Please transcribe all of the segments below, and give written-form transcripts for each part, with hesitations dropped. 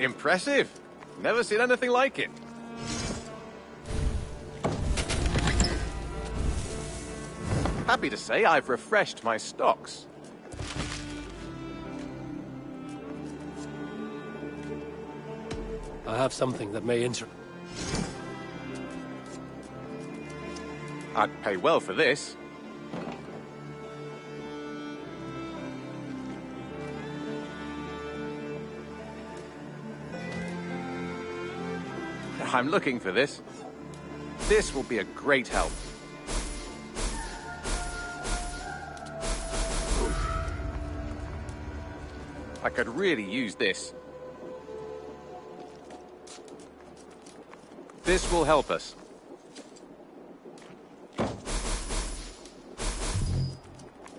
Impressive. Never seen anything like it. Happy to say I've refreshed my stocks. I have something that may interest. I'd pay well for this. I'm looking for this. This will be a great help. I could really use this. This will help us.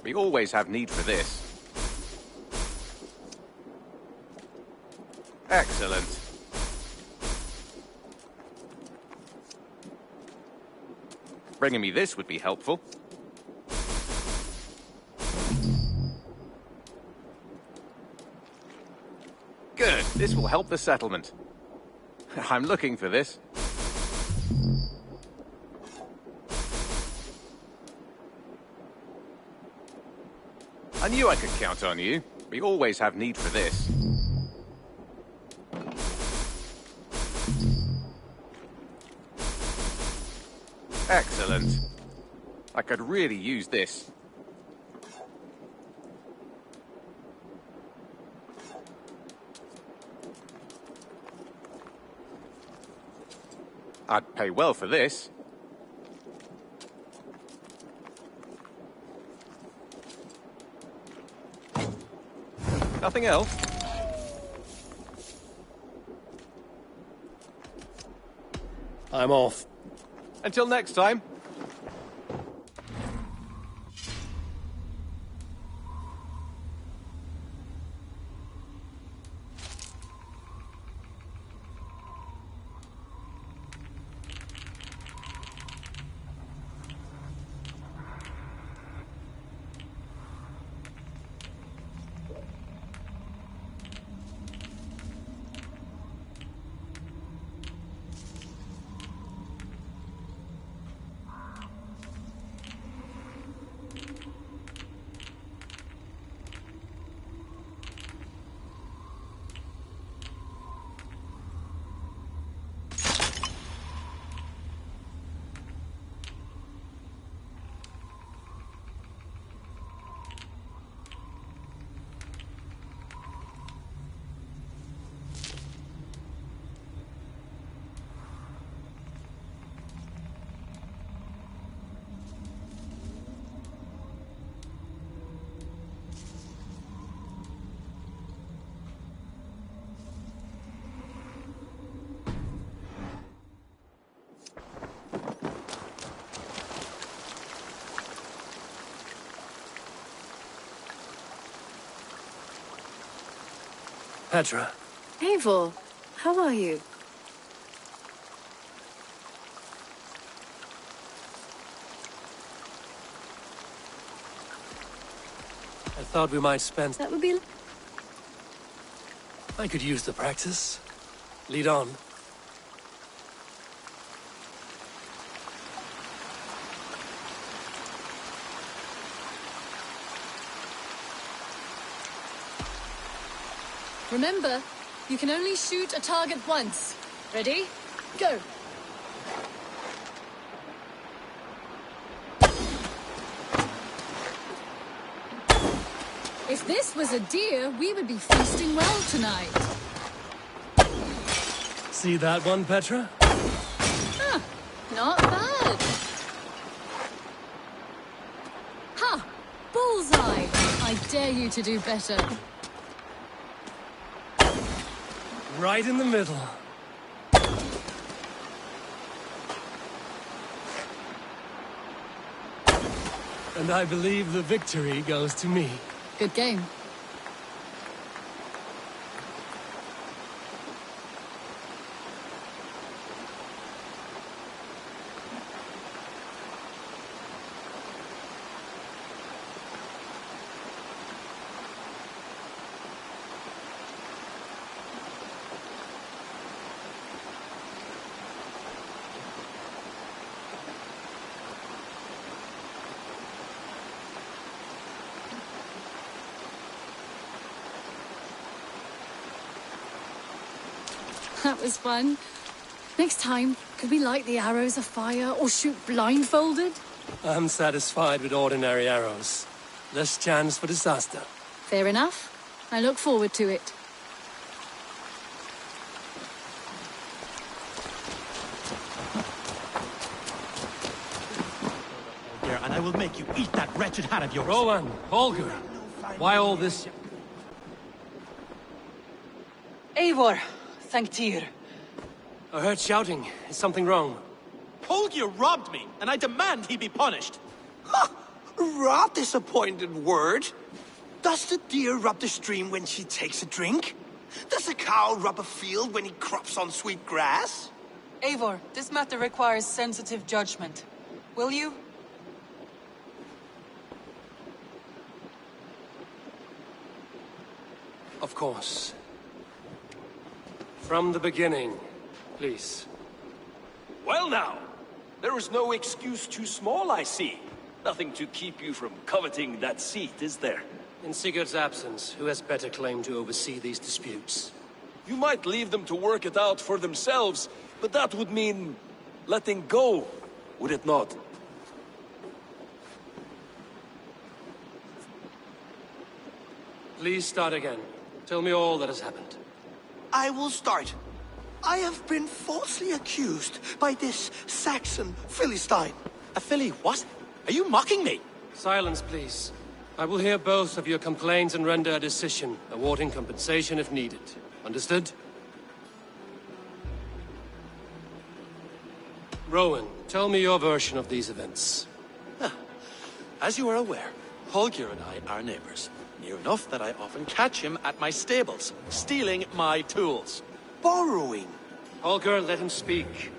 We always have need for this. Excellent. Bringing me this would be helpful. Good. This will help the settlement. I'm looking for this. I knew I could count on you. We always have need for this. Excellent. I could really use this. I'd pay well for this. Nothing else? I'm off. Until next time. Petra. Eivor, how are you? I thought we might spend... That would be... I could use the practice. Lead on. Remember, you can only shoot a target once. Ready? Go! If this was a deer, we would be feasting well tonight. See that one, Petra? Huh, not bad. Ha! Bullseye! I dare you to do better. Right in the middle. And I believe the victory goes to me. Good game. That was fun. Next time, could we light the arrows afire or shoot blindfolded? I'm satisfied with ordinary arrows. Less chance for disaster. Fair enough. I look forward to it. And I will make you eat that wretched hat of yours. Rowan, Holger, why all this? Eivor, thank Tyr. I heard shouting. Is something wrong? Holger robbed me, and I demand he be punished. Rot is a pointed word. Does the deer rub the stream when she takes a drink? Does a cow rub a field when he crops on sweet grass? Eivor, this matter requires sensitive judgment. Will you? Of course. From the beginning, please. Well now, there is no excuse too small, I see. Nothing to keep you from coveting that seat, is there? In Sigurd's absence, who has better claim to oversee these disputes? You might leave them to work it out for themselves, but that would mean letting go, would it not? Please start again. Tell me all that has happened. I will start. I have been falsely accused by this Saxon Philistine. A filly what? Are you mocking me? Silence, please. I will hear both of your complaints and render a decision, awarding compensation if needed. Understood? Rowan, tell me your version of these events. As you are aware, Holger and I are neighbors. Near enough that I often catch him at my stables, stealing my tools. Borrowing. Holger, let him speak.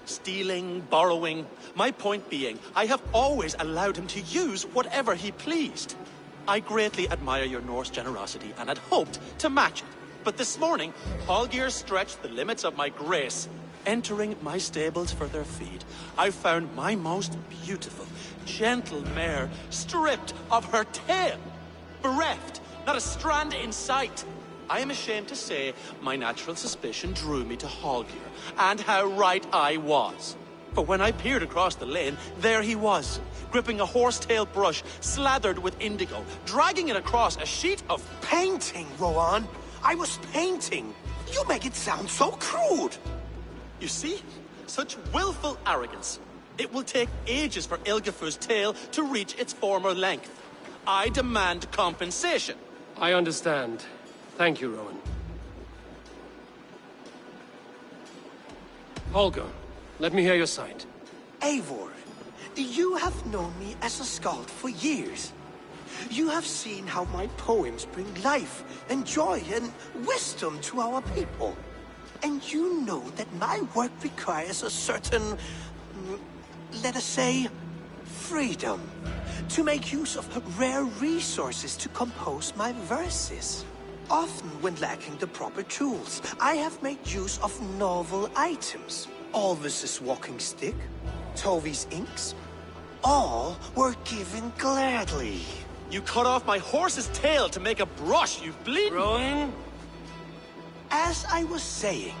Stealing, borrowing. My point being, I have always allowed him to use whatever he pleased. I greatly admire your Norse generosity and had hoped to match it. But this morning, Holger stretched the limits of my grace. Entering my stables for their feed, I found my most beautiful, gentle mare stripped of her tail. Bereft, not a strand in sight. I am ashamed to say my natural suspicion drew me to Holger, and how right I was. For when I peered across the lane, there he was, gripping a horsetail brush slathered with indigo, dragging it across a sheet of... Painting, Rowan. I was painting. You make it sound so crude. You see? Such willful arrogance. It will take ages for Ilgafur's tail to reach its former length. I demand compensation. I understand. Thank you, Rowan. Holger, let me hear your side. Eivor, you have known me as a skald for years. You have seen how my poems bring life and joy and wisdom to our people. And you know that my work requires a certain, let us say, freedom. To make use of rare resources to compose my verses. Often when lacking the proper tools, I have made use of novel items. Alvis's walking stick, Tovi's inks, all were given gladly. You cut off my horse's tail to make a brush, you bleed... Rowan? As I was saying,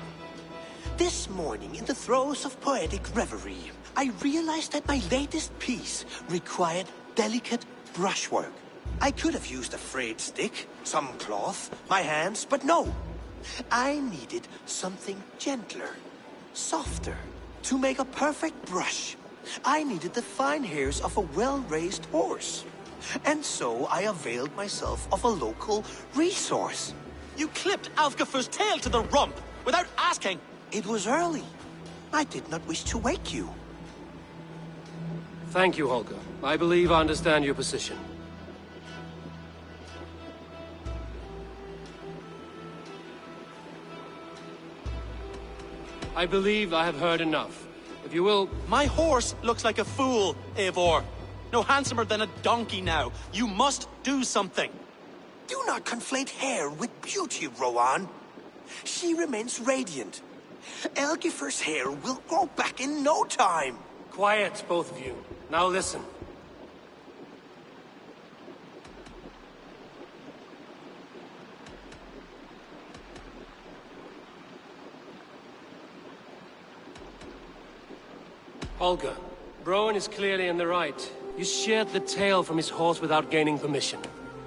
this morning in the throes of poetic reverie, I realized that my latest piece required delicate brushwork. I could have used a frayed stick, some cloth, my hands, but no. I needed something gentler, softer. To make a perfect brush, I needed the fine hairs of a well-raised horse. And so I availed myself of a local resource. You clipped Alfgafur's tail to the rump without asking. It was early. I did not wish to wake you. Thank you, Holger. I believe I understand your position. I believe I have heard enough. If you will... My horse looks like a fool, Eivor. No handsomer than a donkey now. You must do something. Do not conflate hair with beauty, Rowan. She remains radiant. Elgifur's hair will grow back in no time. Quiet, both of you. Now listen. Olga, Rowan is clearly in the right. You shared the tail from his horse without gaining permission.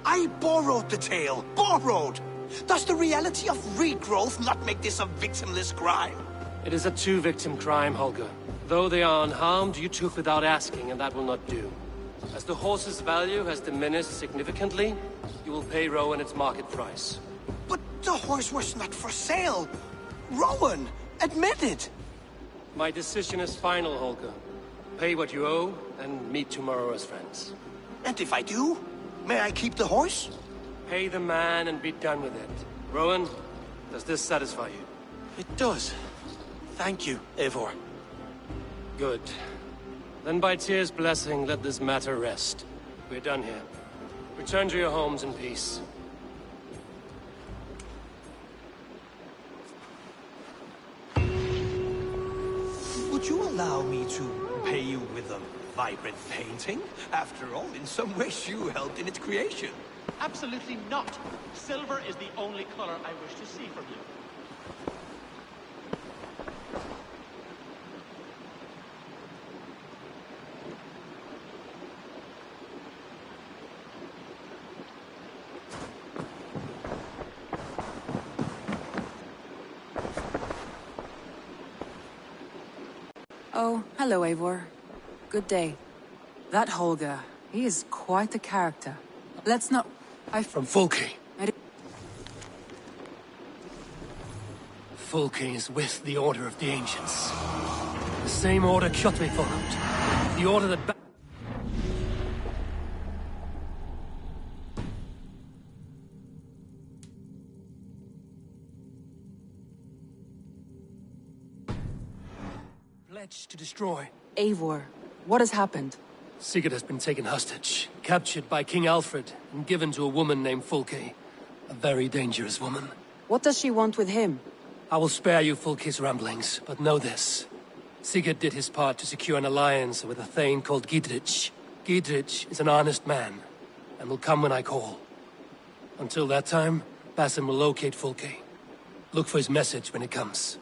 I borrowed the tail. Borrowed! Does the reality of regrowth not make this a victimless crime? It is a two-victim crime, Holger. Though they are unharmed, you took without asking, and that will not do. As the horse's value has diminished significantly, you will pay Rowan its market price. But the horse was not for sale. Rowan, admit it. My decision is final, Holger. Pay what you owe, and meet tomorrow as friends. And if I do, may I keep the horse? Pay the man and be done with it. Rowan, does this satisfy you? It does. Thank you, Eivor. Good. Then by Tyr's blessing, let this matter rest. We're done here. Return to your homes in peace. Would you allow me to pay you with a vibrant painting? After all, in some ways you helped in its creation. Absolutely not. Silver is the only color I wish to see from you. Oh, hello, Eivor. Good day. That Holger, he is quite the character. Let's not... From Fulke. Fulke is with the Order of the Ancients. The same order Kjotve followed. The order that... pledged to destroy. Eivor, what has happened? Sigurd has been taken hostage, captured by King Alfred, and given to a woman named Fulke. A very dangerous woman. What does she want with him? I will spare you Fulke's ramblings, but know this. Sigurd did his part to secure an alliance with a thane called Gidrich. Gidrich is an honest man, and will come when I call. Until that time, Basim will locate Fulke. Look for his message when it comes.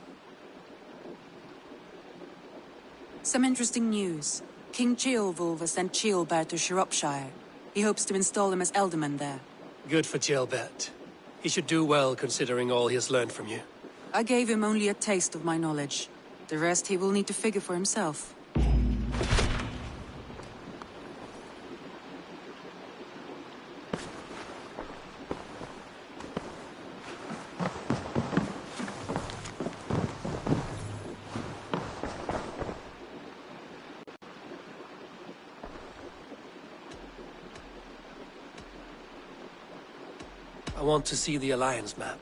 Some interesting news. King Ceolwulf has sent Ceolbert to Shropshire. He hopes to install him as Elderman there. Good for Ceolbert. He should do well considering all he has learned from you. I gave him only a taste of my knowledge. The rest he will need to figure for himself. I want to see the Alliance map.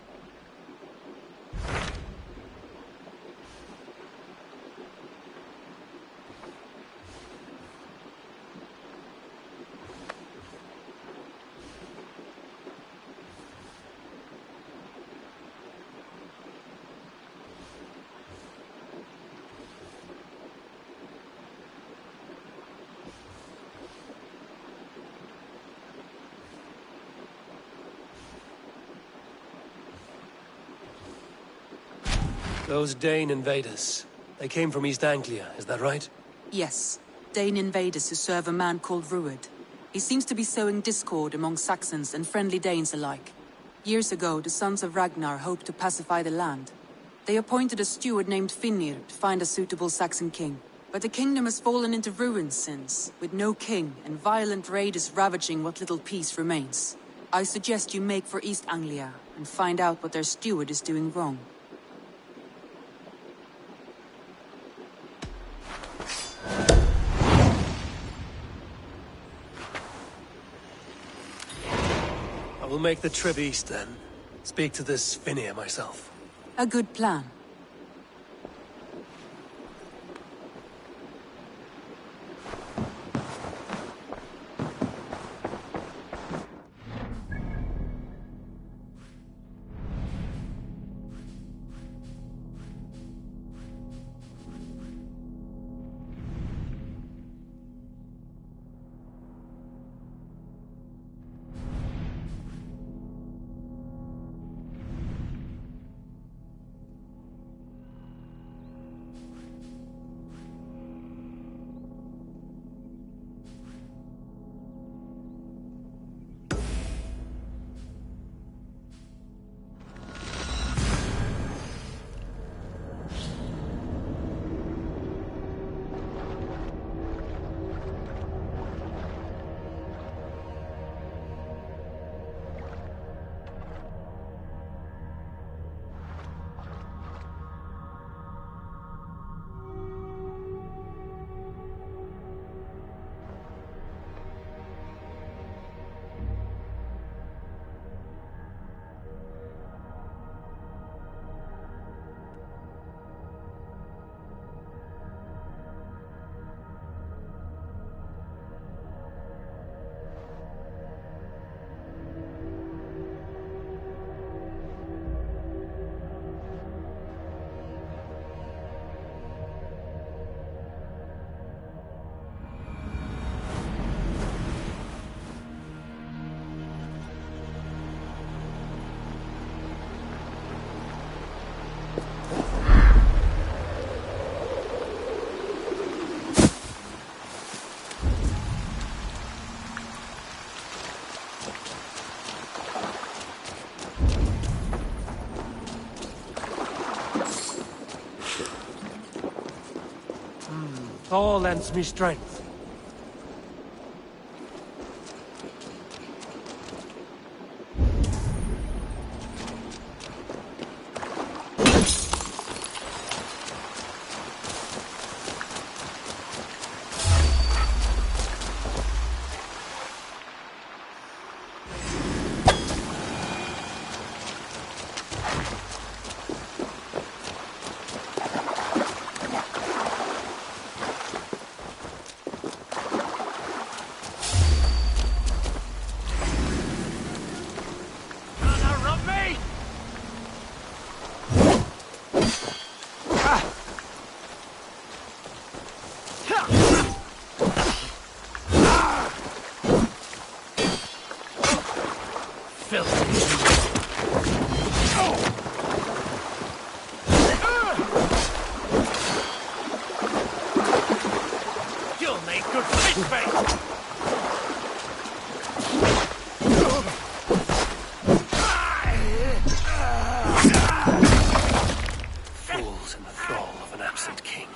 Those Dane invaders, they came from East Anglia, is that right? Yes. Dane invaders who serve a man called Rued. He seems to be sowing discord among Saxons and friendly Danes alike. Years ago, the sons of Ragnar hoped to pacify the land. They appointed a steward named Finnir to find a suitable Saxon king. But the kingdom has fallen into ruins since, with no king and violent raiders ravaging what little peace remains. I suggest you make for East Anglia and find out what their steward is doing wrong. I will make the trip east then. Speak to this Finnir myself. A good plan. Thor lends me strength. Fools in the thrall of an absent king.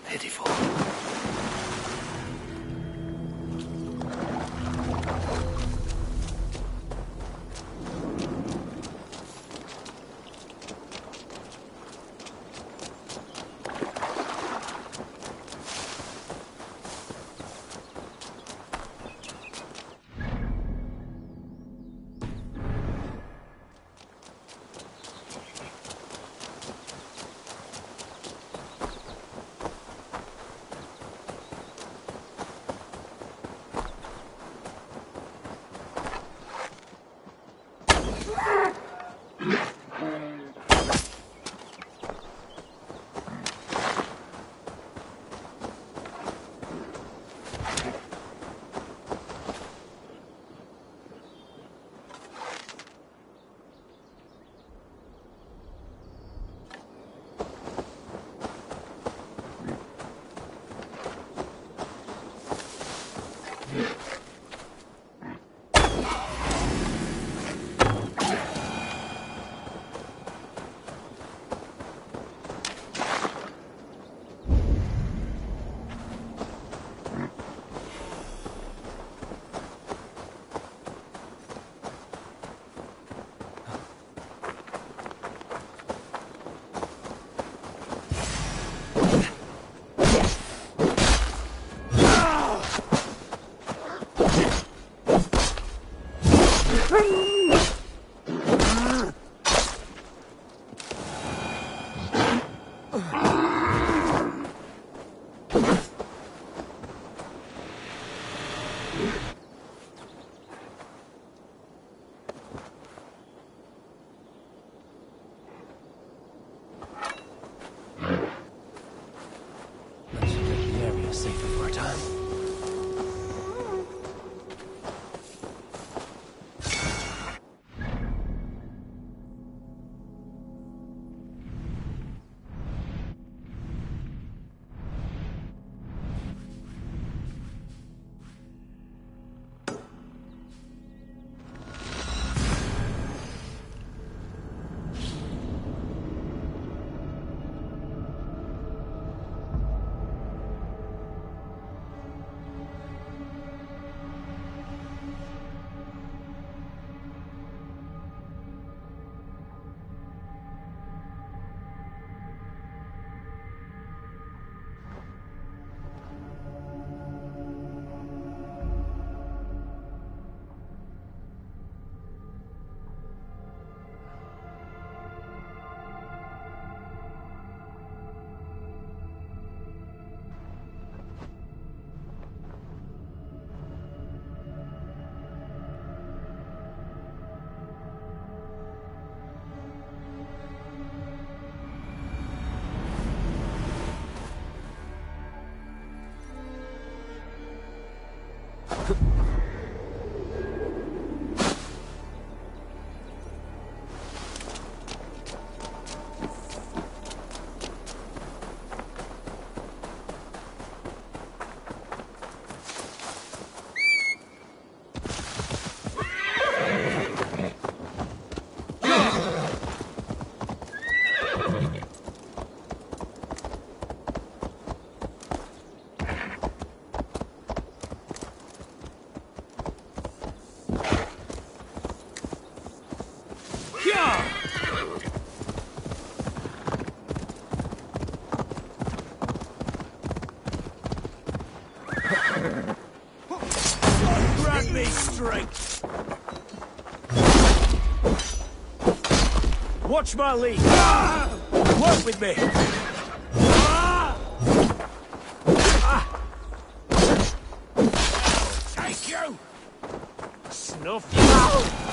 Pitiful. That should make the area safer for a time. battering! Watch my lead! Work with me! Take you! Snuff you out!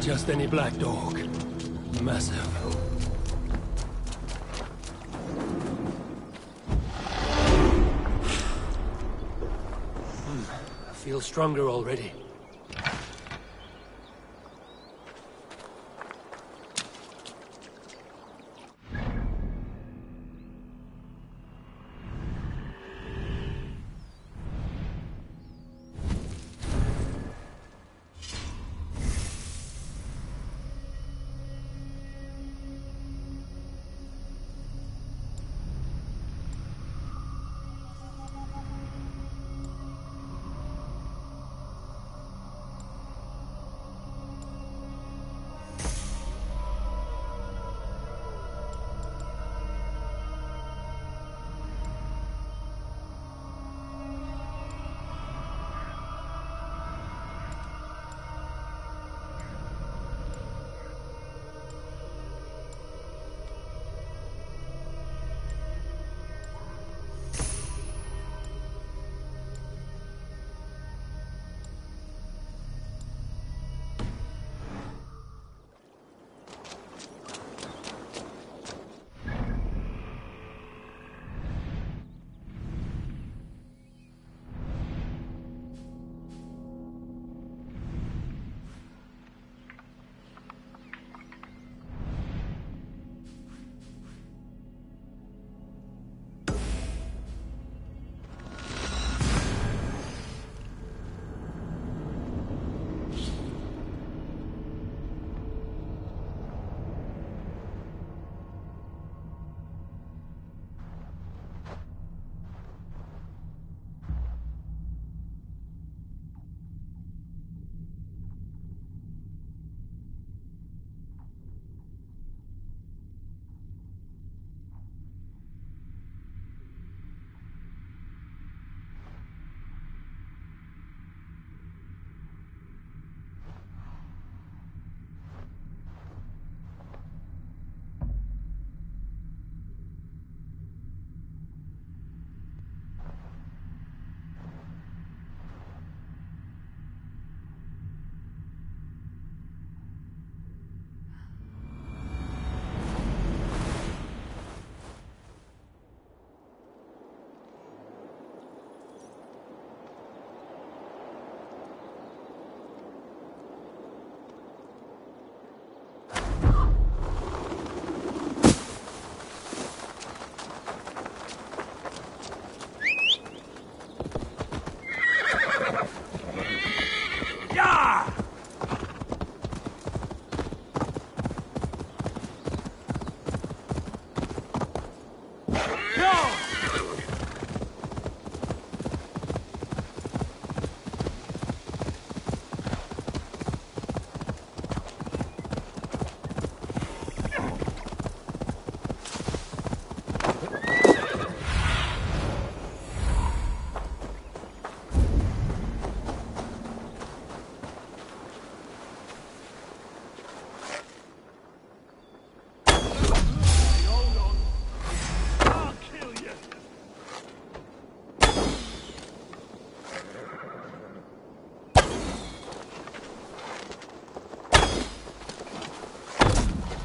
just any black dog. Massive. I feel stronger already.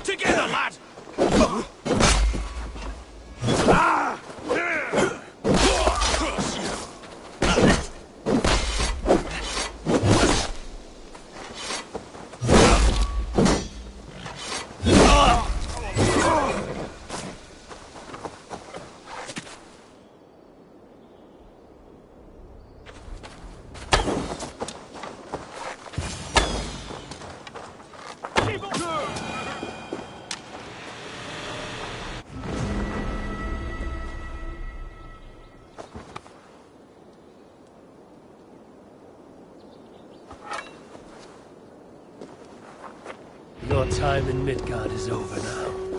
Together, lad! Your time in Midgard is over now.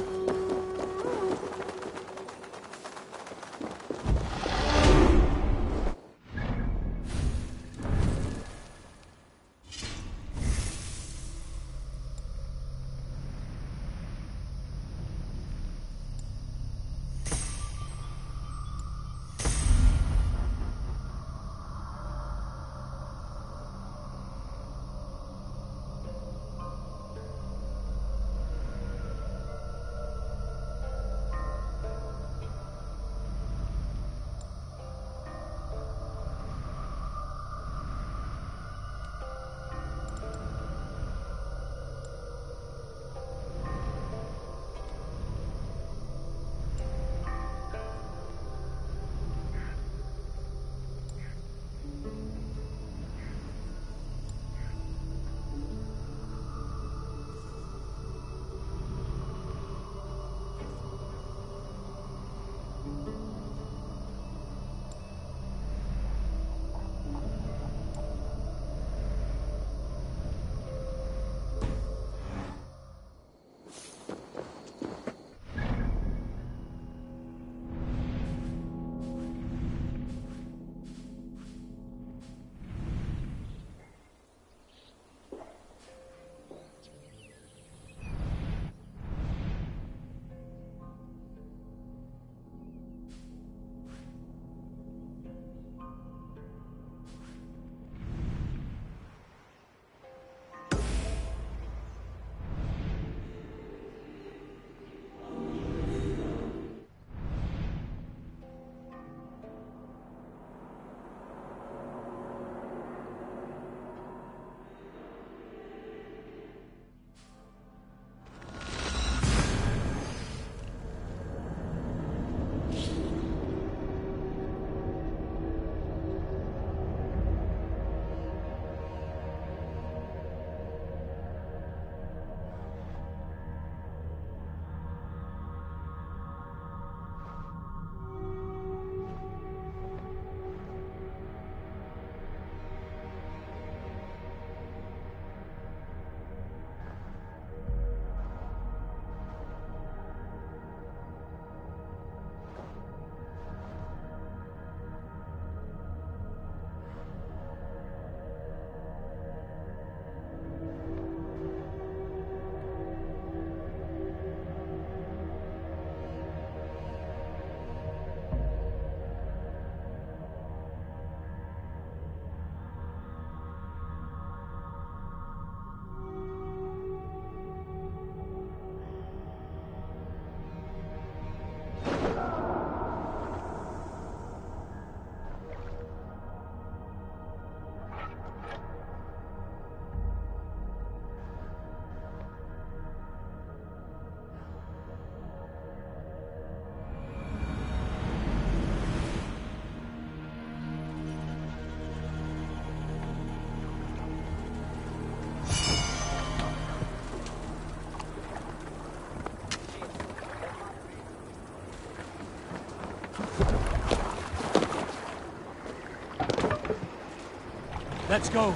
Let's go.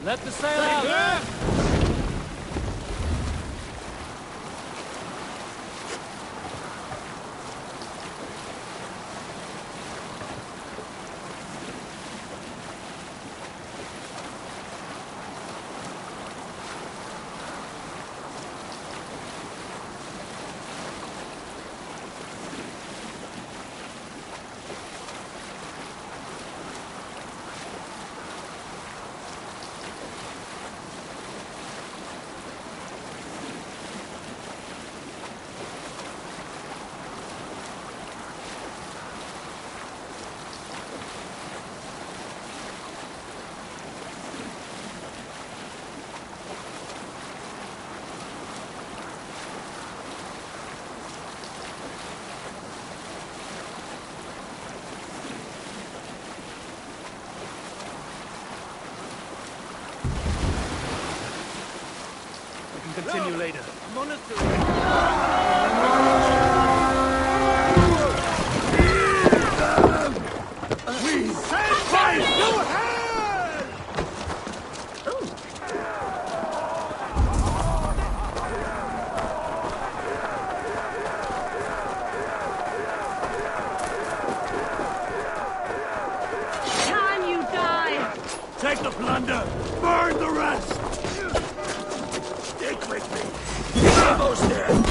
Let the sail out! Continue later. We send fight to hell! Time you die! Take the plunder, burn the rest! Stick with me! You're almost dead!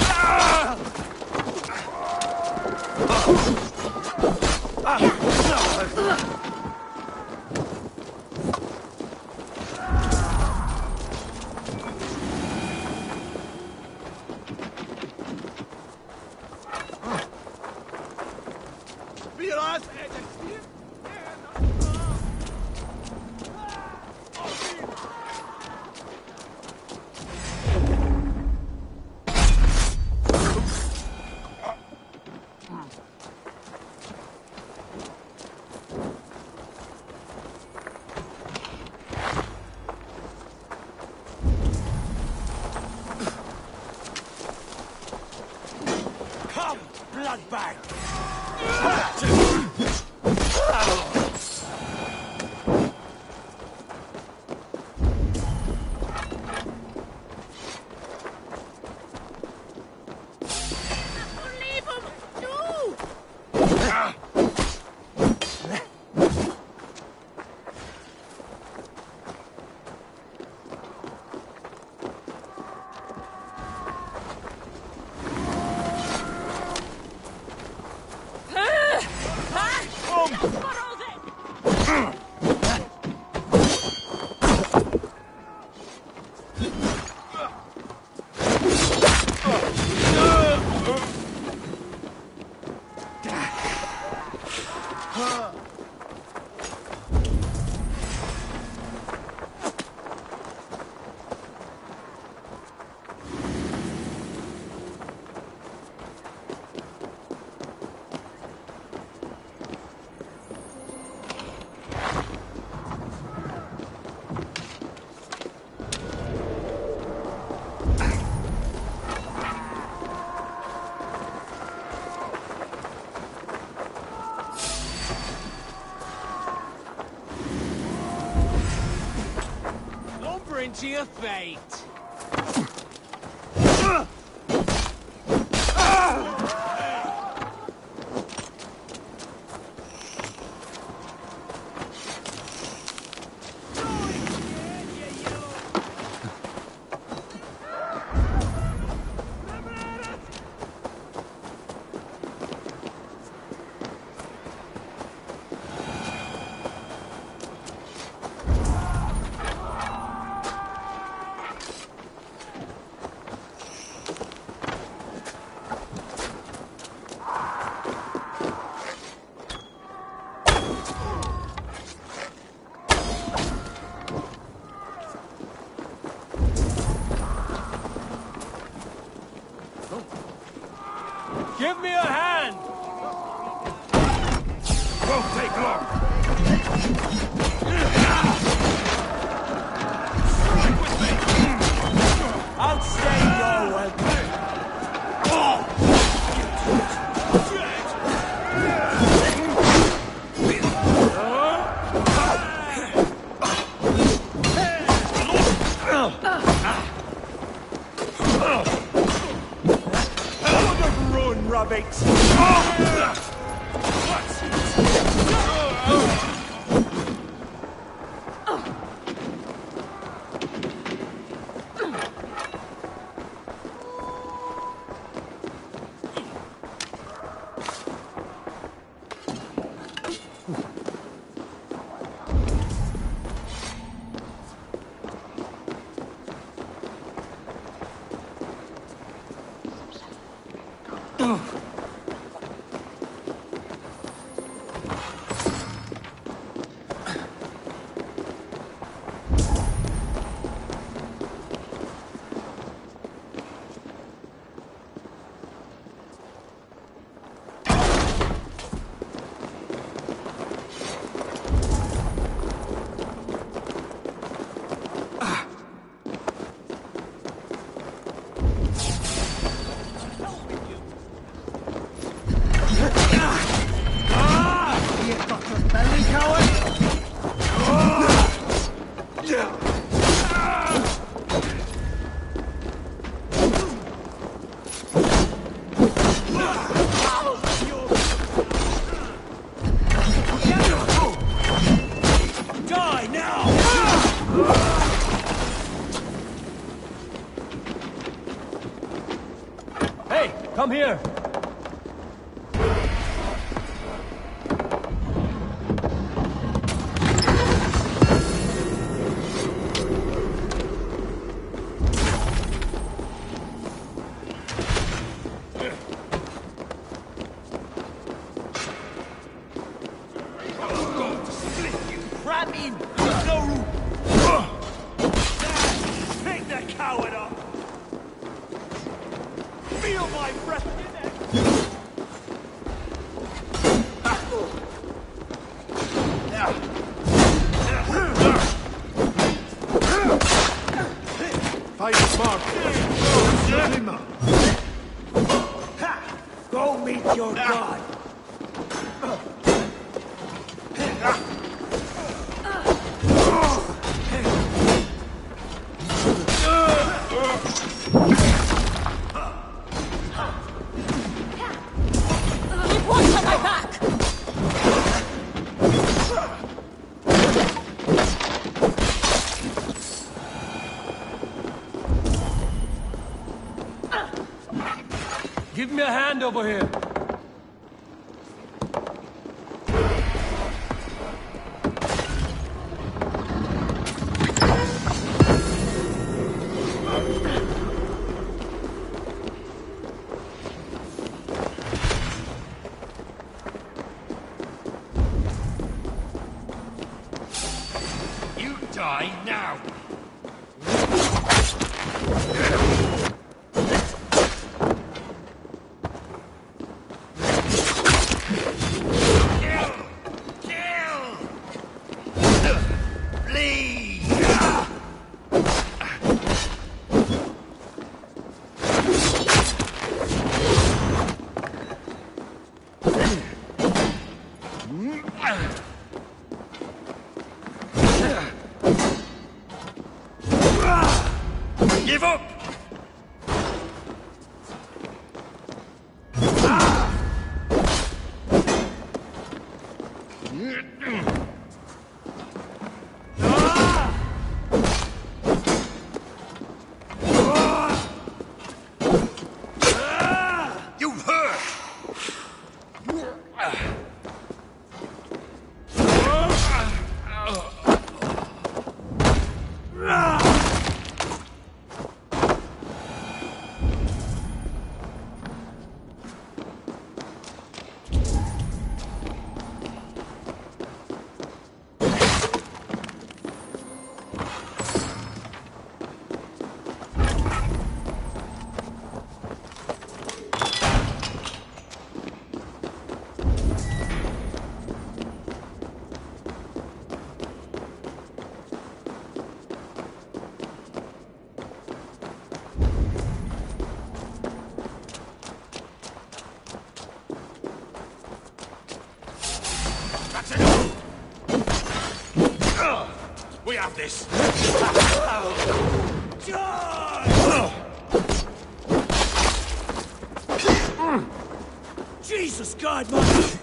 Come, bloodbag! Leave him! No! To your fate. Give me a hand! Won't take long. I'll stay your way. Run, rabbits! Come here! Fight smart. Go meet your god. Give me a hand over here. You die now! Give up! You hurt! of this. Jesus God, man!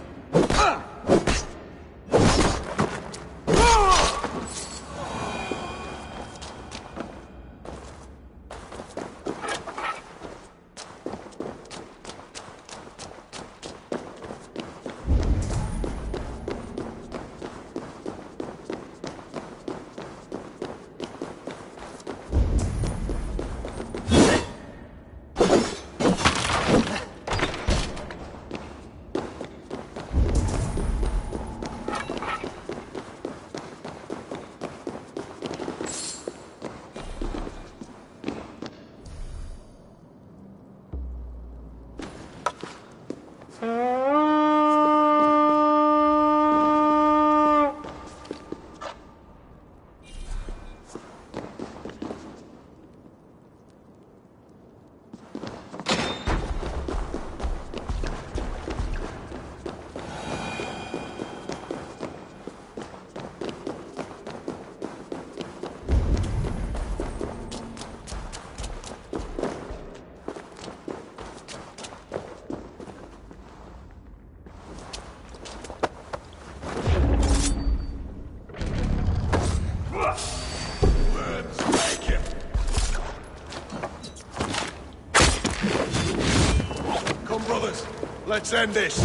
Let's end this.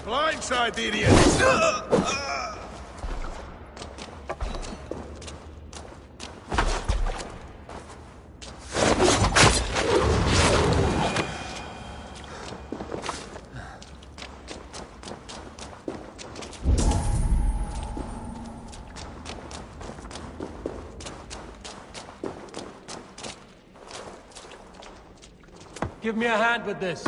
Blindside the idiot. Give me a hand with this.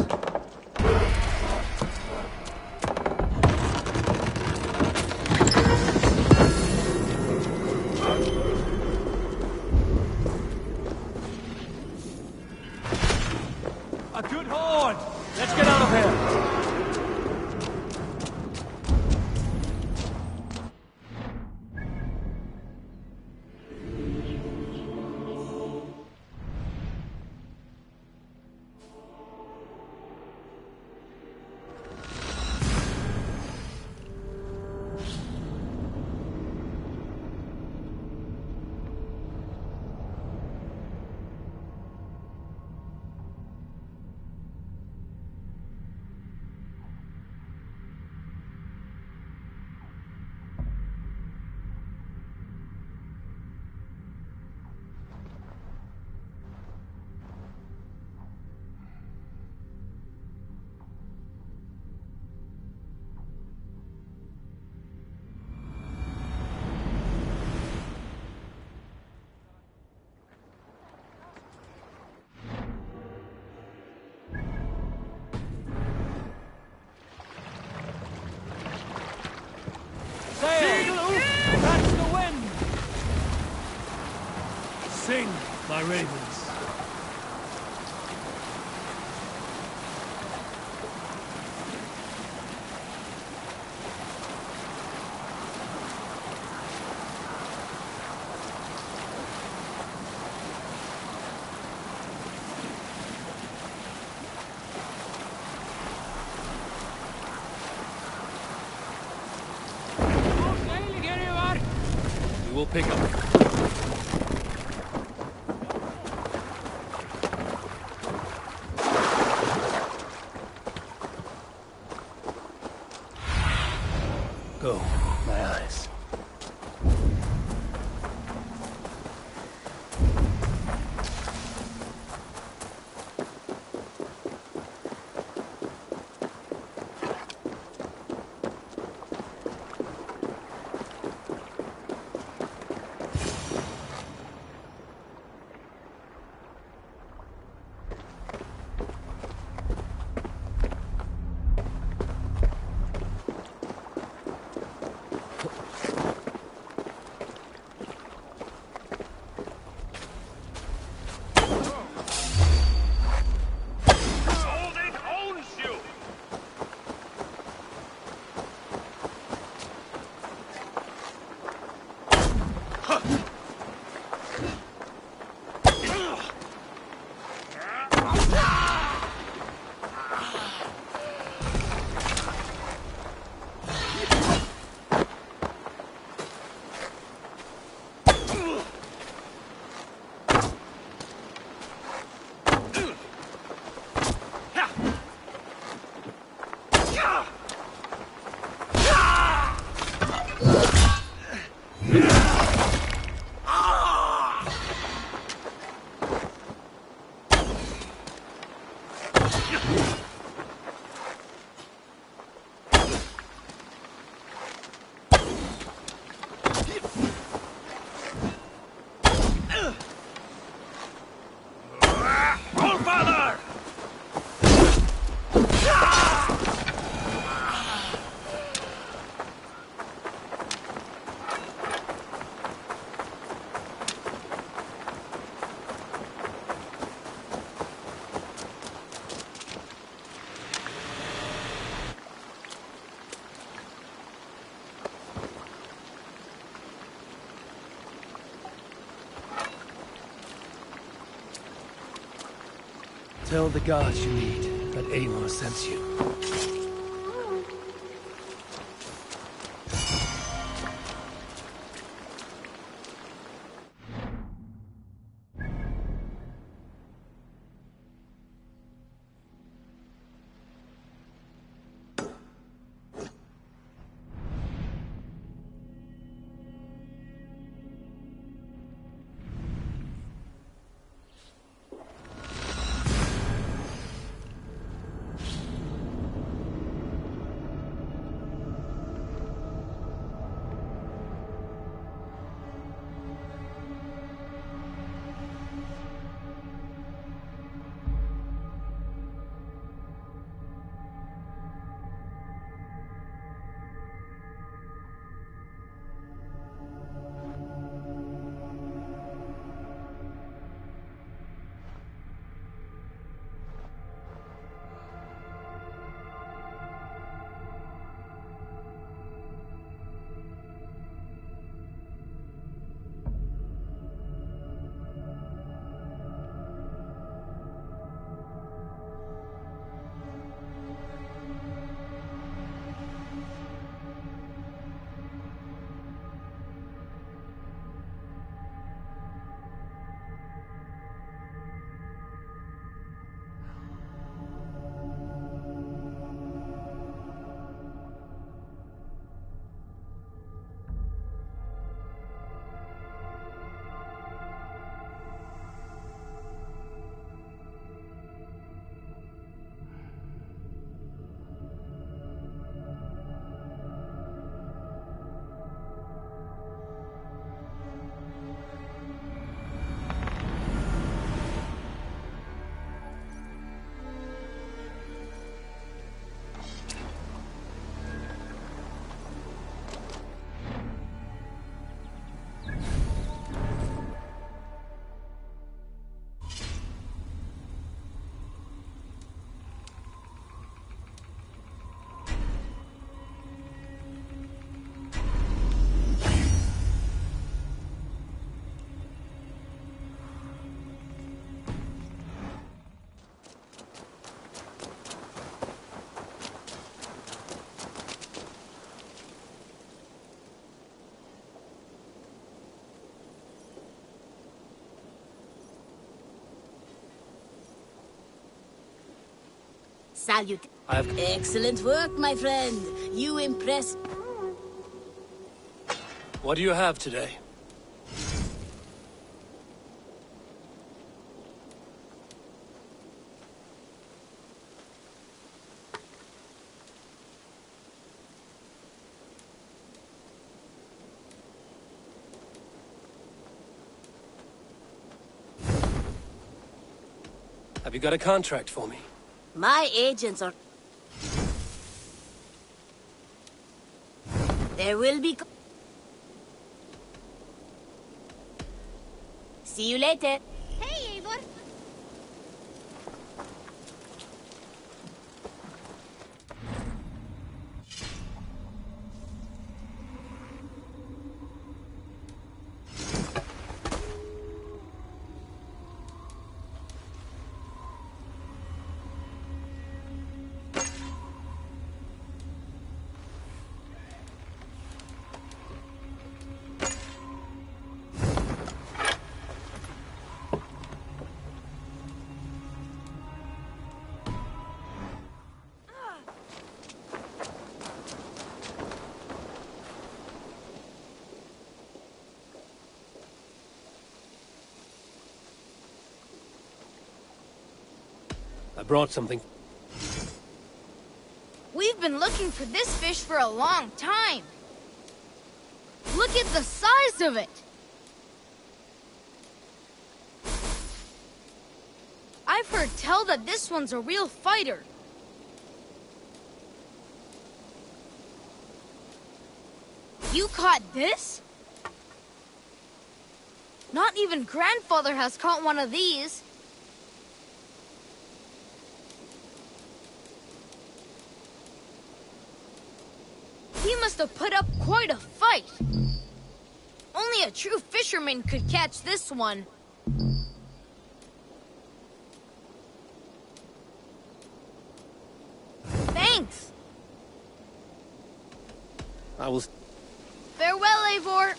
A good horn! Let's get out of here! Catch the wind! Sing, my ravens. We will pick up. Go, my eyes. Tell the guards you need that Eivor sends you. Salute. Excellent work, my friend. You impress. What do you have today? Have you got a contract for me? My agents are... There will be... See you later. Hey, Eivor. I brought something. We've been looking for this fish for a long time. Look at the size of it. I've heard tell that this one's a real fighter. You caught this? Not even grandfather has caught one of these. He must have put up quite a fight. Only a true fisherman could catch this one. I will... Farewell, Eivor.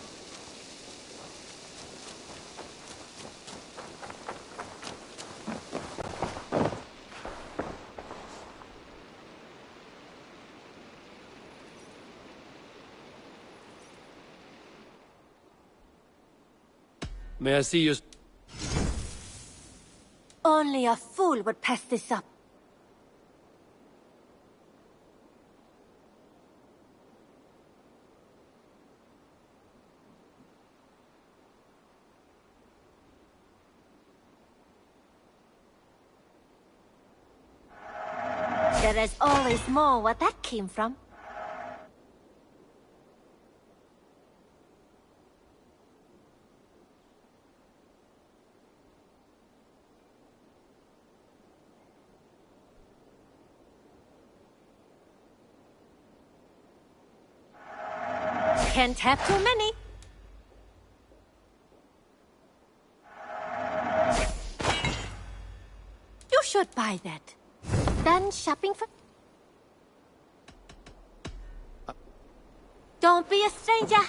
May I see you... Only a fool would pass this up. There is always more where that came from. Can't have too many. You should buy that. Done shopping for... Don't be a stranger.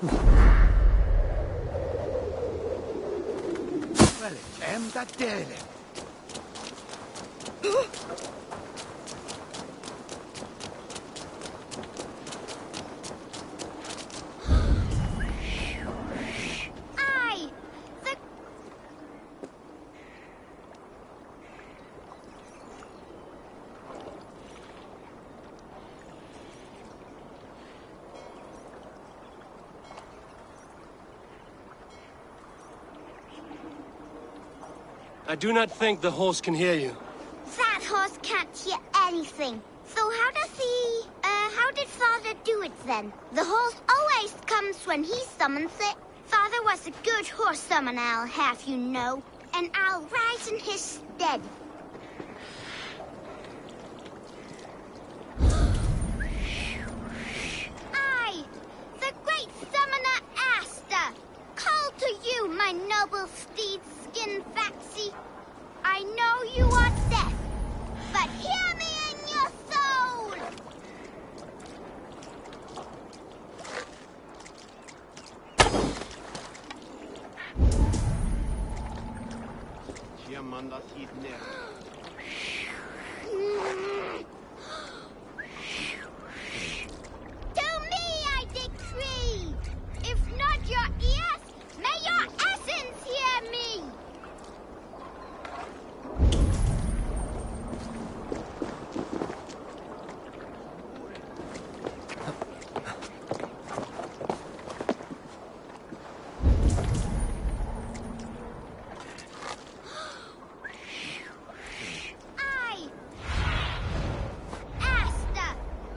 Well, it's them that did it. Aye! The... I do not think the horse can hear you. That horse can't hear anything. So how did Father do it then? The horse always comes when he summons it. Father was a good horse summoner, I'll have you know. And I'll rise in his stead. I, the great summoner Asta, call to you, my noble steed skin Faxi. I know you are deaf, but hear me in your soul! To me I decree! If not your ears, may your essence hear me!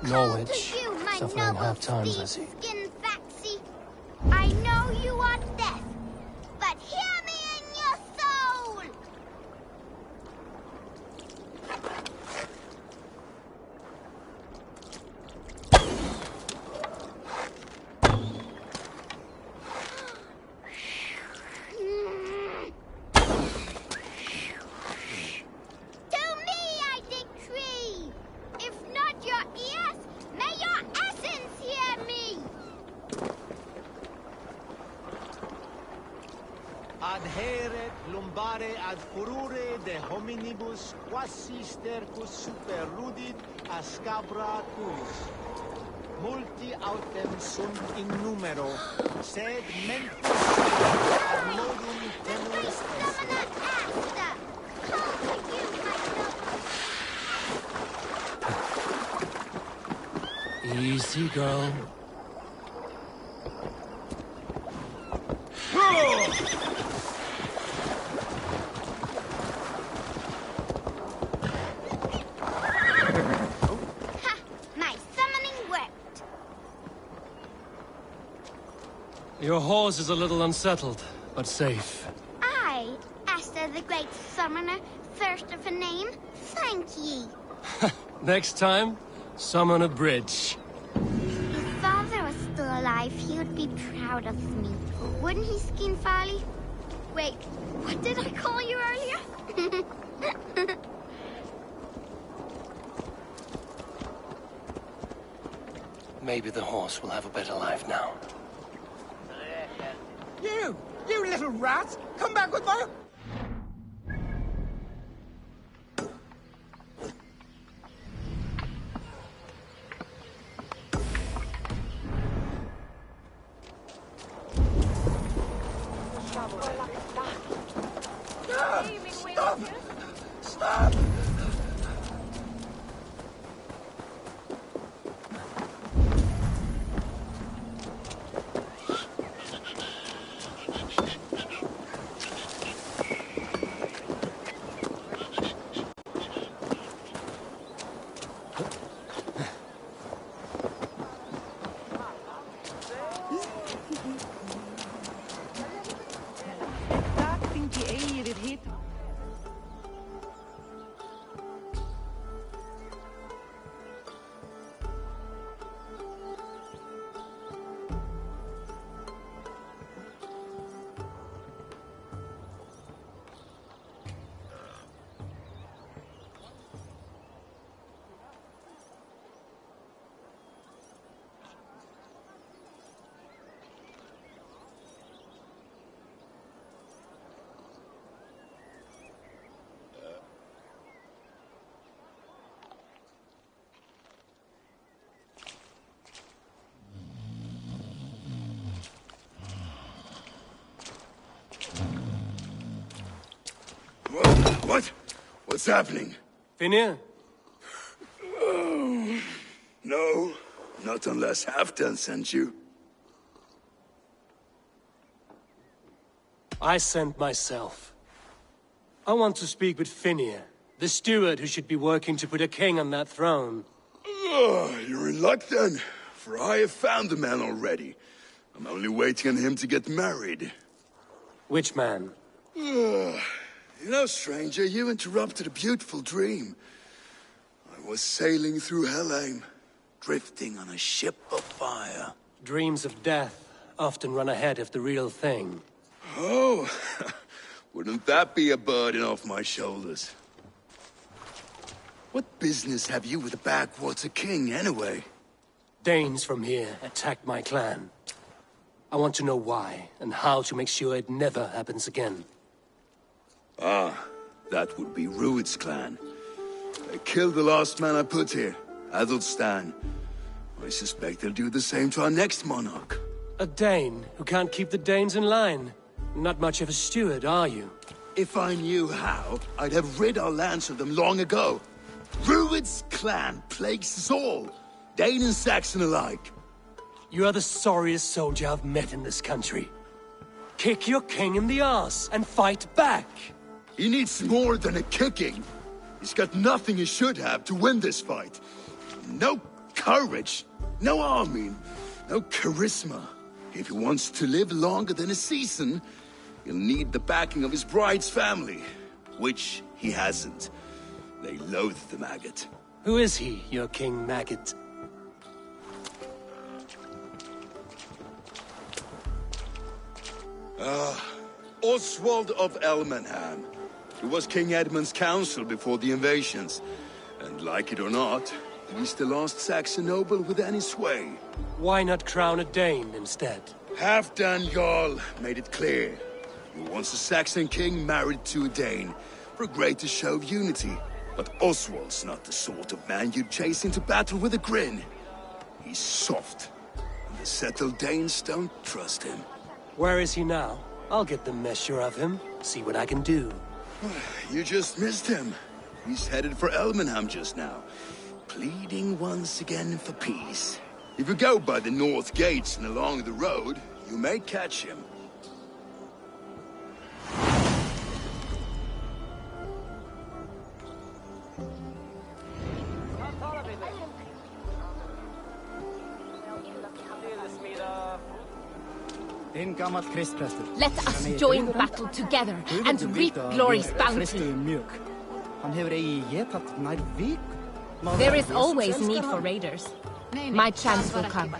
Norwich, suffering half times, I see. Skin Faxi, I know you are deaf, but hear me in your soul! To me I decree! If not your ears, may your essence hear me! Adheret lumbare ad furore de hominibus quasi stercus superrudit ascabra tuis. Multi autem sunt in numero, sed mentis ad modum tenuis Easy, girl. My summoning worked. Your horse is a little unsettled, but safe. I, Esther the Great Summoner, first of a name, thank ye. Next time, summon a bridge. If father was still alive, he would be proud of me. Wouldn't he, Skin Farley? Wait, what did I call you earlier? Maybe the horse will have a better life now. You little rat! Come back with my... Stop! Stop! What? What's happening? Finir? Oh, no, not unless Halfdan sent you. I sent myself. I want to speak with Finir, the steward who should be working to put a king on that throne. You're in luck then, for I have found the man already. I'm only waiting on him to get married. Which man? You know, stranger, you interrupted a beautiful dream. I was sailing through Helheim, drifting on a ship of fire. Dreams of death often run ahead of the real thing. Oh, wouldn't that be a burden off my shoulders? What business have you with a backwater king, anyway? Danes from here attacked my clan. I want to know why, and how to make sure it never happens again. Ah, That would be Rued's clan. They killed the last man I put here, Athelstan. I suspect they'll do the same to our next monarch. A Dane who can't keep the Danes in line. Not much of a steward, are you? If I knew how, I'd have rid our lands of them long ago. Rued's clan plagues us all, Dane and Saxon alike. You are the sorriest soldier I've met in this country. Kick your king in the arse and fight back! He needs more than a kicking. He's got nothing he should have to win this fight. No courage, no army, no charisma. If he wants to live longer than a season, he'll need the backing of his bride's family, which he hasn't. They loathe the maggot. Who is he, your King Maggot? Oswald of Elmenham. He was King Edmund's counsel before the invasions. And like it or not, he's the last Saxon noble with any sway. Why not crown a Dane instead? Halfdan Jarl made it clear. He wants a Saxon king married to a Dane, for a greater show of unity. But Oswald's not the sort of man you'd chase into battle with a grin. He's soft, and the settled Danes don't trust him. Where is he now? I'll get the measure of him, see what I can do. You just missed him. He's headed for Elmenham just now, pleading once again for peace. If you go by the north gates and along the road, you may catch him. Let us join battle together and reap glory's bounty. There is always need for raiders. My chance will come.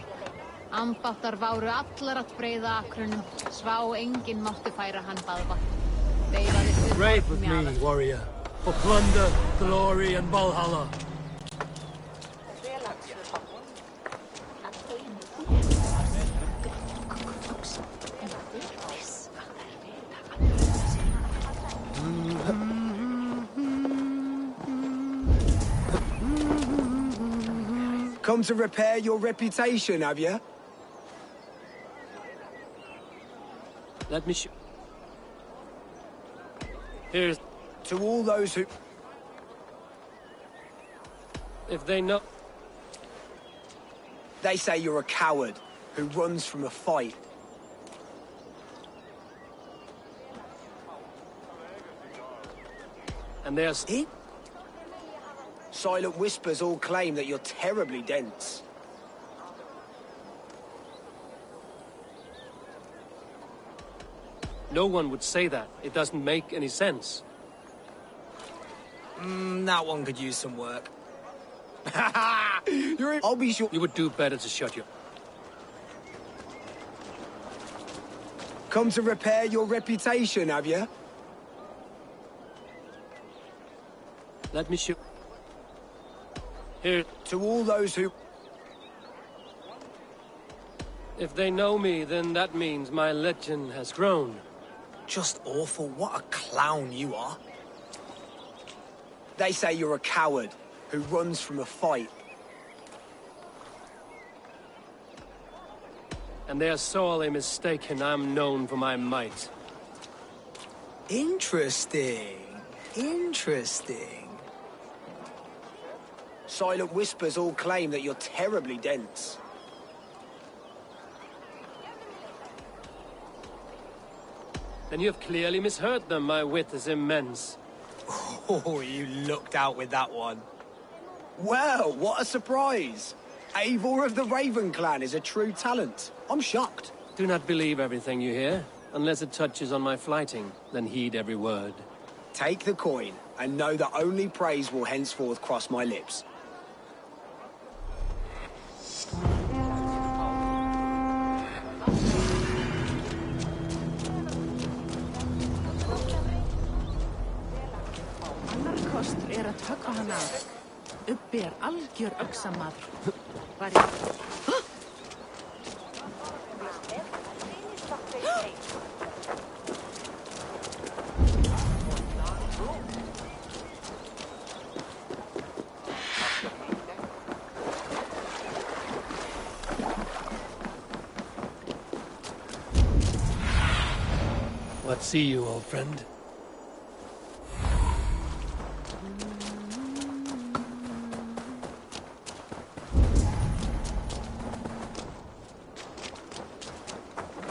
Ambáttar váru allar að breiða akrunum, svá enginn mátti færa hann baðvatn. Ride with me, warrior, for plunder, glory, and Valhalla. Come to repair your reputation, have you? Let me show. Here's... To all those who... If they know... They say you're a coward who runs from a fight. And there's... Silent whispers all claim that you're terribly dense. No one would say that. It doesn't make any sense. That one could use some work. I'll be sure... You would do better to shut your... Come to repair your reputation, have you? Let me shoot. Here. To all those who... If they know me, then that means my legend has grown. Just awful. What a clown you are. They say you're a coward who runs from a fight. And they are sorely mistaken. I'm known for my might. Interesting. Interesting. Silent whispers all claim that you're terribly dense. Then you have clearly misheard them. My wit is immense. Oh, you looked out with that one. Well, what a surprise! Eivor of the Raven Clan is a true talent. I'm shocked. Do not believe everything you hear. Unless it touches on my flighting, then heed every word. Take the coin, and know that only praise will henceforth cross my lips. Kostur að höggva hann af. Ubbi algjör öxamaður. See you, old friend.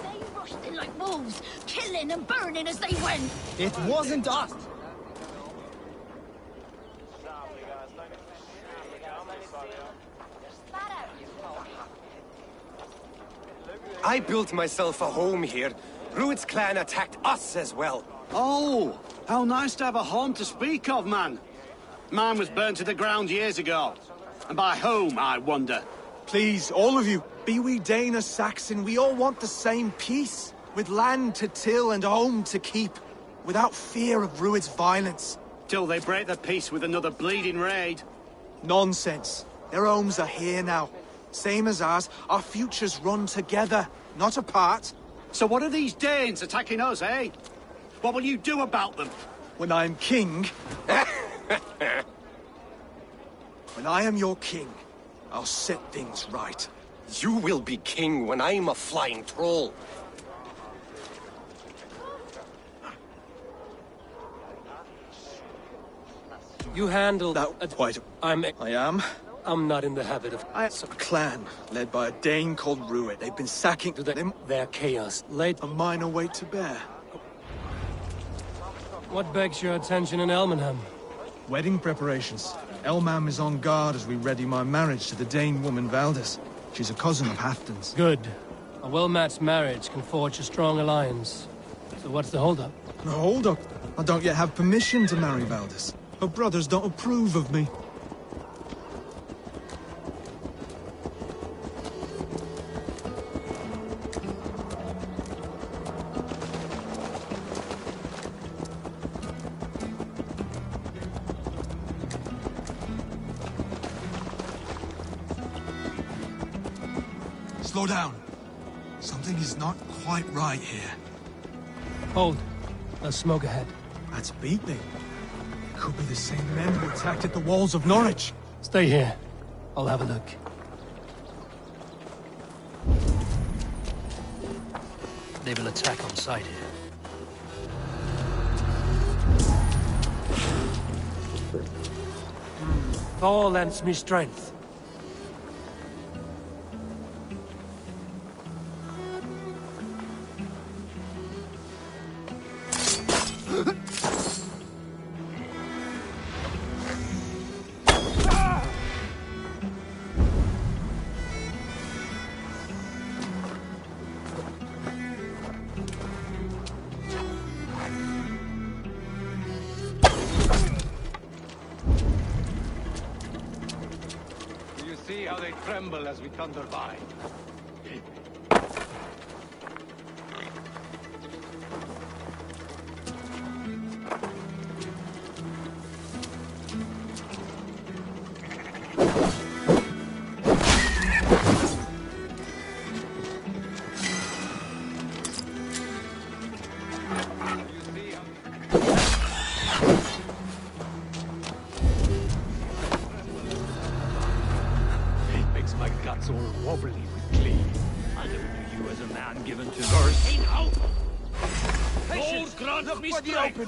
They rushed in like wolves, killing and burning as they went. It wasn't us. I built myself a home here. Rued's clan attacked us as well. Oh, how nice to have a home to speak of, man. Mine was burnt to the ground years ago. And by whom, I wonder? Please, all of you, be we Dane or Saxon, we all want the same peace. With land to till and home to keep. Without fear of Rued's violence. Till they break the peace with another bleeding raid. Nonsense. Their homes are here now. Same as ours, our futures run together, not apart. So what are these Danes attacking us, eh? What will you do about them? When I am king... when I am your king, I'll set things right. You will be king when I'm a flying troll. You handled... Quite. I am. I'm not in the habit of... A clan, led by a Dane called Rued. They've been sacking... Their chaos. Late... A minor weight to bear. What begs your attention in Elmenham? Wedding preparations. Elmam is on guard as we ready my marriage to the Dane woman Valdis. She's a cousin of Halfdan's. Good. A well-matched marriage can forge a strong alliance. So what's the holdup? No holdup? I don't yet have permission to marry Valdis. Her brothers don't approve of me. Slow down. Something is not quite right here. Hold. There's smoke ahead. That's beating. It could be the same men who attacked at the walls of Norwich. Stay here. I'll have a look. They will attack on sight here. Thor lends me strength. See how they tremble as we thunder by. All wobbly with glee. I never knew you as a man given to verse. Hey now! Patience! Grant me strength!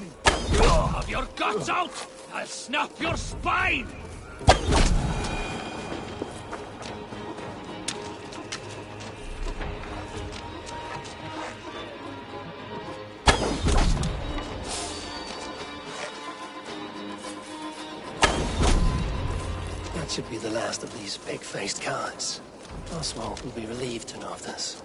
Have your guts out! I'll snap your spine! That should be the last of these pig-faced cards. Oswald will be relieved to know of this.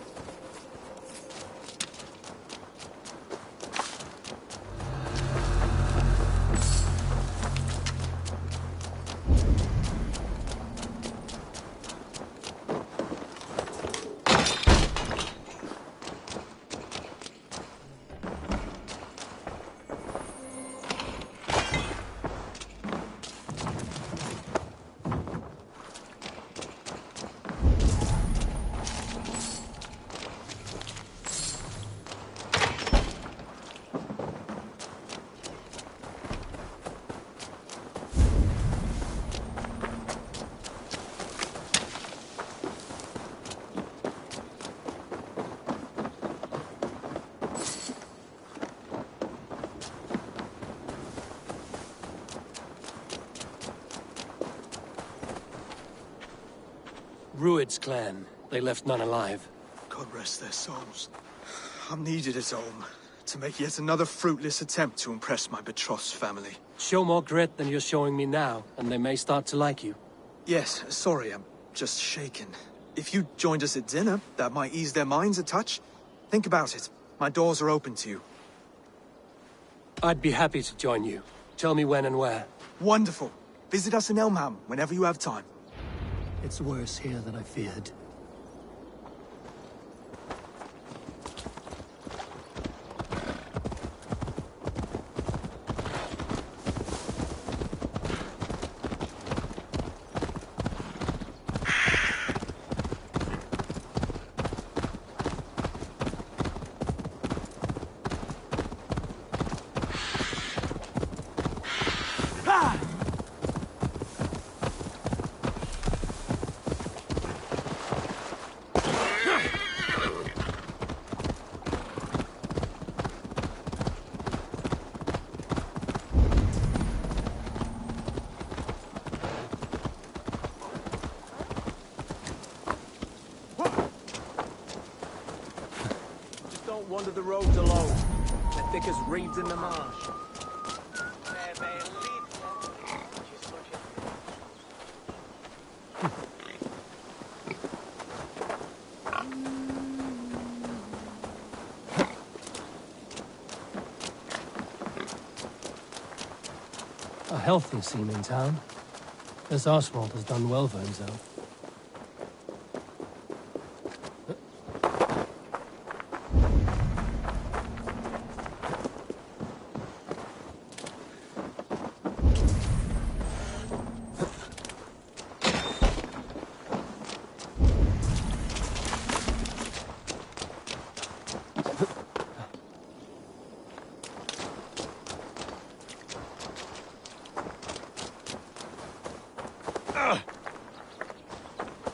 Rued's clan. They left none alive. God rest their souls. I'm needed as Olm to make yet another fruitless attempt to impress my betrothed's family. Show more grit than you're showing me now, and they may start to like you. Yes, sorry, I'm just shaken. If you joined us at dinner, that might ease their minds a touch. Think about it. My doors are open to you. I'd be happy to join you. Tell me when and where. Wonderful. Visit us in Elmham whenever you have time. It's worse here than I feared. Wander the roads alone. They're thick as reeds in the marsh. A healthy seeming town. This Oswald has done well for himself.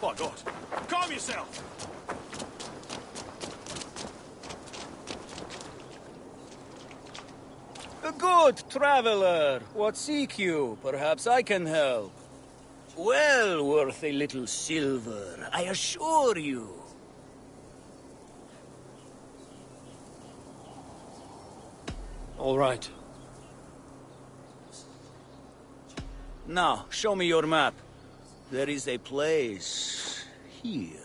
By God, calm yourself! A good traveler. What seek you? Perhaps I can help. Well worth a little silver, I assure you. All right. Now, show me your map. There is a place here.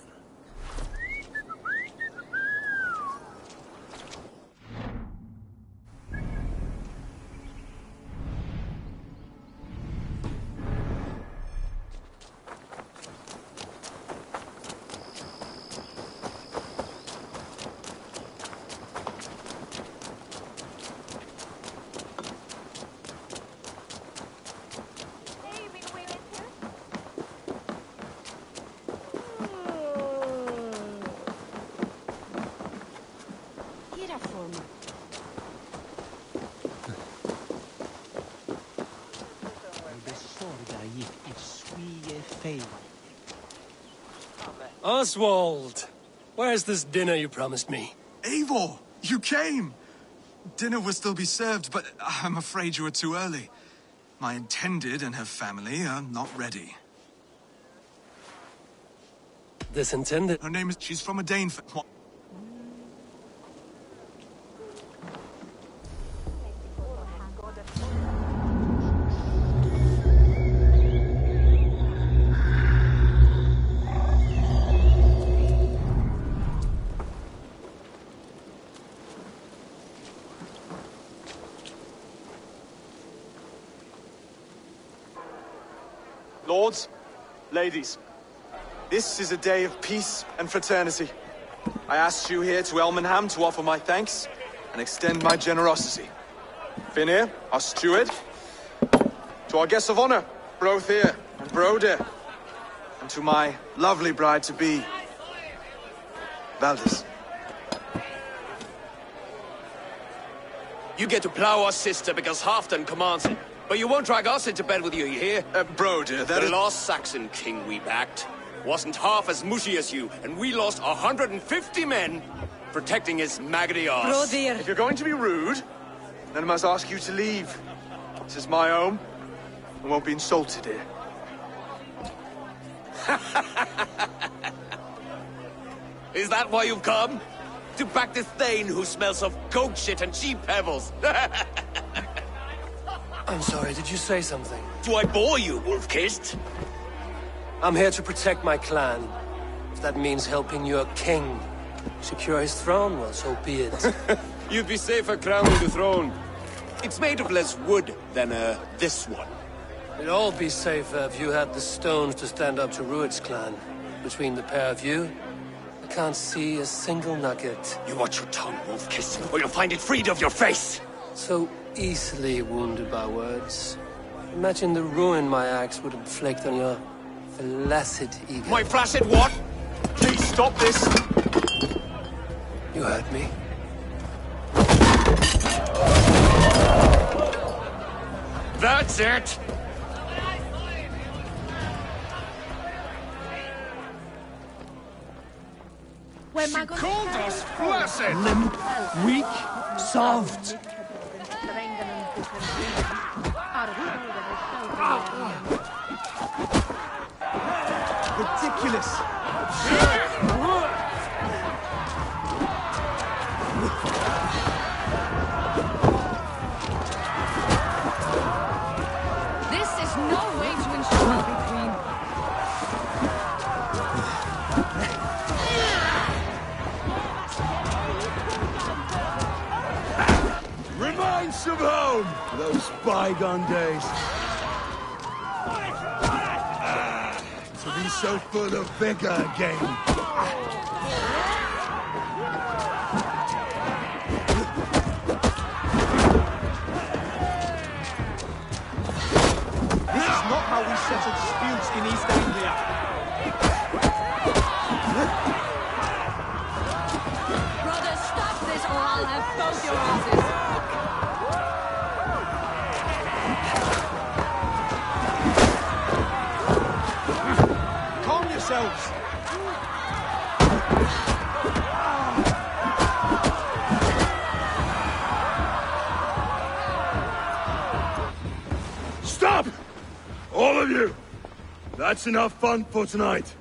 Oswald! Where's this dinner you promised me? Eivor, you came! Dinner will still be served, but I'm afraid you were too early. My intended and her family are not ready. This intended? Her name is... She's from a Dane... What? Lords, ladies, this is a day of peace and fraternity. I asked you here to Elmenham to offer my thanks and extend my generosity. Finir, our steward, to our guests of honor, Brothir and Broder, and to my lovely bride-to-be, Valdis. You get to plow our sister because Halfdan commands it. But you won't drag us into bed with you hear? Broder, that the is... last Saxon king we backed wasn't half as mushy as you, and we lost 150 men protecting his maggoty arse. If you're going to be rude, then I must ask you to leave. This is my home. I won't be insulted here. Is that why you've come? To back this Thane who smells of goat shit and sheep pebbles? I'm sorry, did you say something? Do I bore you, wolf-kissed? I'm here to protect my clan. If that means helping your king secure his throne, well, so be it. You'd be safer crowning the throne. It's made of less wood than, this one. We'd all be safer if you had the stones to stand up to Rued's clan. Between the pair of you, I can't see a single nugget. You watch your tongue, wolf-kiss, or you'll find it freed of your face! So easily wounded by words. Imagine the ruin my axe would inflict on your flaccid ego. My flaccid what? Please stop this! You heard me. That's it! She called us flaccid! Limp, weak, soft. Ridiculous! This is no way to ensure I'll be queen. Reminds of home! Those bygone days. To be so full of vigor again. This is not how we settle disputes in East Anglia. Brother, stop this or I'll have both your asses. Calm yourselves! Stop! All of you! That's enough fun for tonight.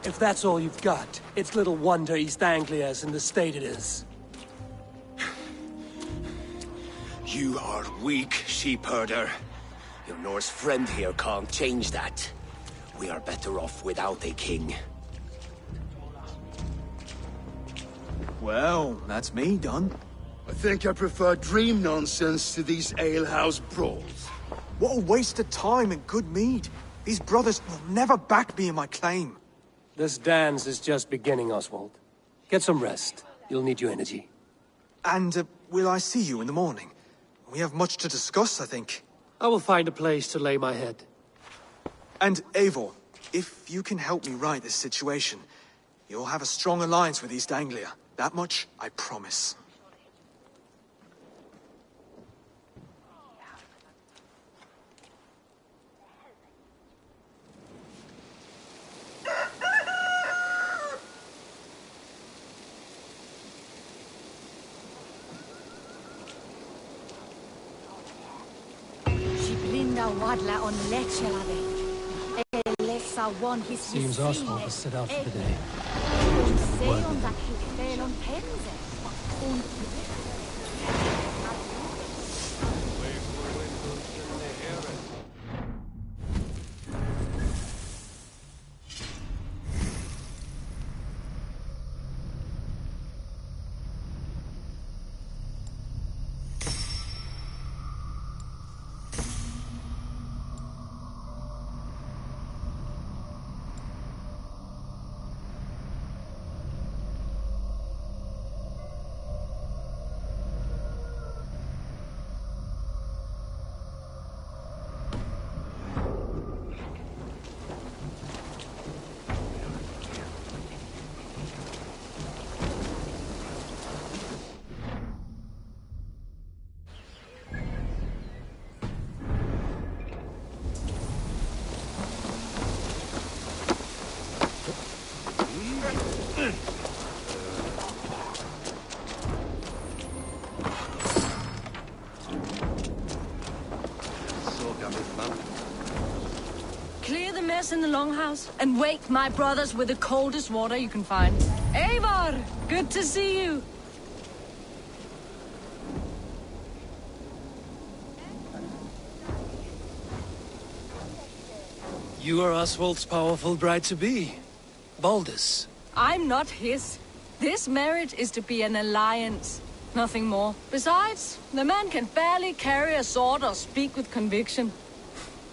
If that's all you've got, it's little wonder East Anglia is in the state it is. You are weak, sheep herder. Your Norse friend here can't change that. We are better off without a king. Well, that's me done. I think I prefer dream nonsense to these alehouse brawls. What a waste of time and good mead. These brothers will never back me in my claim. This dance is just beginning, Oswald. Get some rest. You'll need your energy. And, will I see you in the morning? We have much to discuss, I think. I will find a place to lay my head. And, Eivor, if you can help me right this situation, you'll have a strong alliance with East Anglia. That much, I promise. Wadla on Lechelade. Elesa won his Seems Oswald has set out for the day. mess in the longhouse and wake my brothers with the coldest water you can find. Eivor, good to see you. You are Oswald's powerful bride-to-be, Baldus. I'm not his. This marriage is to be an alliance, nothing more. Besides, the man can barely carry a sword or speak with conviction.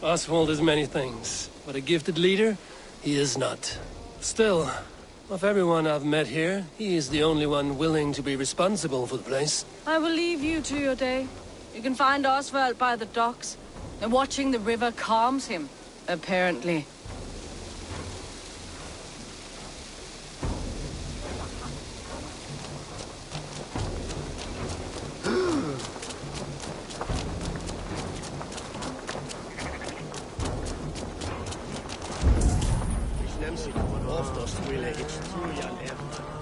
Oswald is many things, but a gifted leader, he is not. Still, of everyone I've met here, he is the only one willing to be responsible for the place. I will leave you to your day. You can find Oswald by the docks. And watching the river calms him, apparently. Ich nehme sie oftast will ich zu ja lernen.